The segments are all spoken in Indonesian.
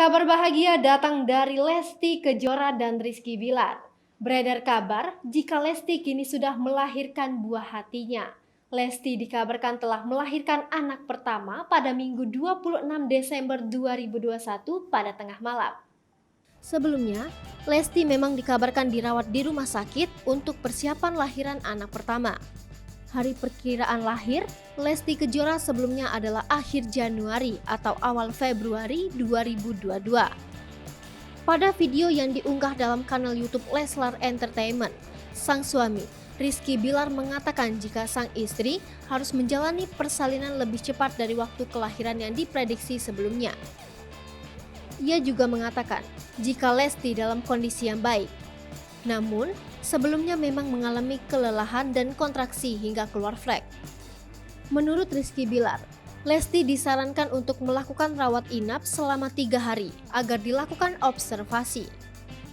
Kabar bahagia datang dari Lesti Kejora dan Rizky Bilar. Beredar kabar jika Lesti kini sudah melahirkan buah hatinya. Lesti dikabarkan telah melahirkan anak pertama pada Minggu 26 Desember 2021 pada tengah malam. Sebelumnya, Lesti memang dikabarkan dirawat di rumah sakit untuk persiapan lahiran anak pertama. Hari perkiraan lahir Lesti Kejora sebelumnya adalah akhir Januari atau awal Februari 2022. Pada video yang diunggah dalam kanal YouTube Leslar Entertainment, sang suami, Rizky Bilar, mengatakan jika sang istri harus menjalani persalinan lebih cepat dari waktu kelahiran yang diprediksi sebelumnya. Ia juga mengatakan jika Lesti dalam kondisi yang baik. Namun, sebelumnya memang mengalami kelelahan dan kontraksi hingga keluar flek. Menurut Rizky Bilar, Lesti disarankan untuk melakukan rawat inap selama 3 hari agar dilakukan observasi.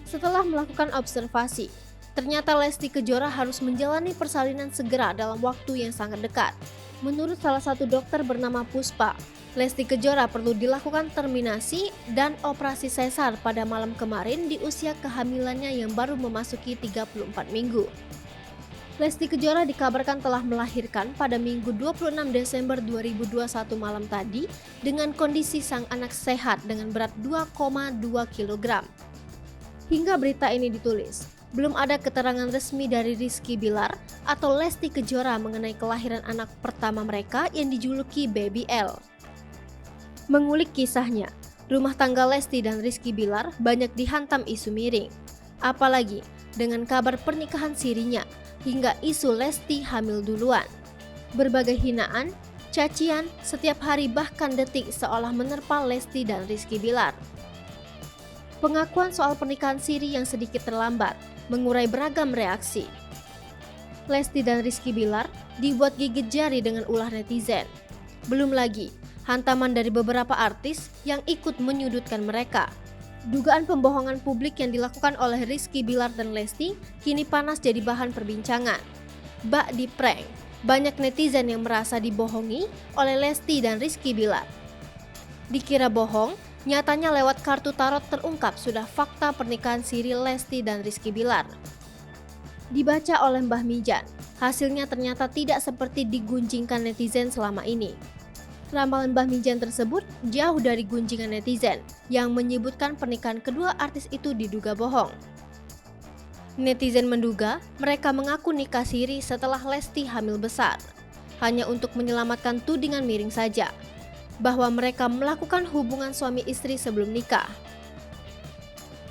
Setelah melakukan observasi, ternyata Lesti Kejora harus menjalani persalinan segera dalam waktu yang sangat dekat. Menurut salah satu dokter bernama Puspa, Lesti Kejora perlu dilakukan terminasi dan operasi sesar pada malam kemarin di usia kehamilannya yang baru memasuki 34 minggu. Lesti Kejora dikabarkan telah melahirkan pada Minggu 26 Desember 2021 malam tadi dengan kondisi sang anak sehat dengan berat 2,2 kg. Hingga berita ini ditulis, belum ada keterangan resmi dari Rizky Bilar atau Lesti Kejora mengenai kelahiran anak pertama mereka yang dijuluki Baby L. Mengulik kisahnya, rumah tangga Lesti dan Rizky Bilar banyak dihantam isu miring. Apalagi dengan kabar pernikahan sirinya hingga isu Lesti hamil duluan. Berbagai hinaan, cacian, setiap hari bahkan detik seolah menerpa Lesti dan Rizky Bilar. Pengakuan soal pernikahan siri yang sedikit terlambat mengurai beragam reaksi. Lesti dan Rizky Bilar dibuat gigit jari dengan ulah netizen. Belum lagi hantaman dari beberapa artis yang ikut menyudutkan mereka. Dugaan pembohongan publik yang dilakukan oleh Rizky Bilar dan Lesti kini panas jadi bahan perbincangan. Bak di prank, banyak netizen yang merasa dibohongi oleh Lesti dan Rizky Bilar. Dikira bohong, nyatanya lewat kartu tarot terungkap sudah fakta pernikahan siri Lesti dan Rizky Bilar. Dibaca oleh Mbah Mijan, hasilnya ternyata tidak seperti digunjingkan netizen selama ini. Ramalan Mbah Mijan tersebut jauh dari gunjingan netizen yang menyebutkan pernikahan kedua artis itu diduga bohong. Netizen menduga mereka mengaku nikah siri setelah Lesti hamil besar, hanya untuk menyelamatkan tudingan miring saja, bahwa mereka melakukan hubungan suami istri sebelum nikah.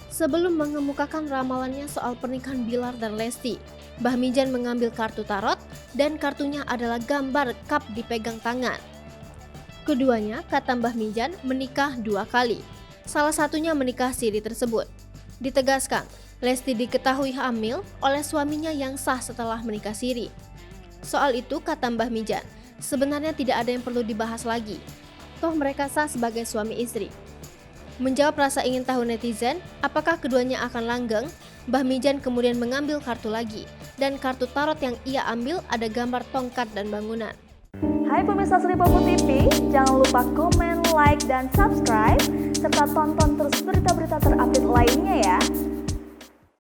Sebelum mengemukakan ramalannya soal pernikahan Bilar dan Lesti, Mbah Mijan mengambil kartu tarot dan kartunya adalah gambar cup dipegang tangan. Keduanya, kata Mbah Mijan, menikah 2 kali. Salah satunya menikah siri tersebut. Ditegaskan, Lesti diketahui hamil oleh suaminya yang sah setelah menikah siri. Soal itu, kata Mbah Mijan, sebenarnya tidak ada yang perlu dibahas lagi. Toh mereka sah sebagai suami istri. Menjawab rasa ingin tahu netizen, apakah keduanya akan langgeng, Mbah Mijan kemudian mengambil kartu lagi. Dan kartu tarot yang ia ambil ada gambar tongkat dan bangunan. Hai pemirsa Sri Popo TV, jangan lupa komen, like, dan subscribe, serta tonton terus berita-berita terupdate lainnya ya.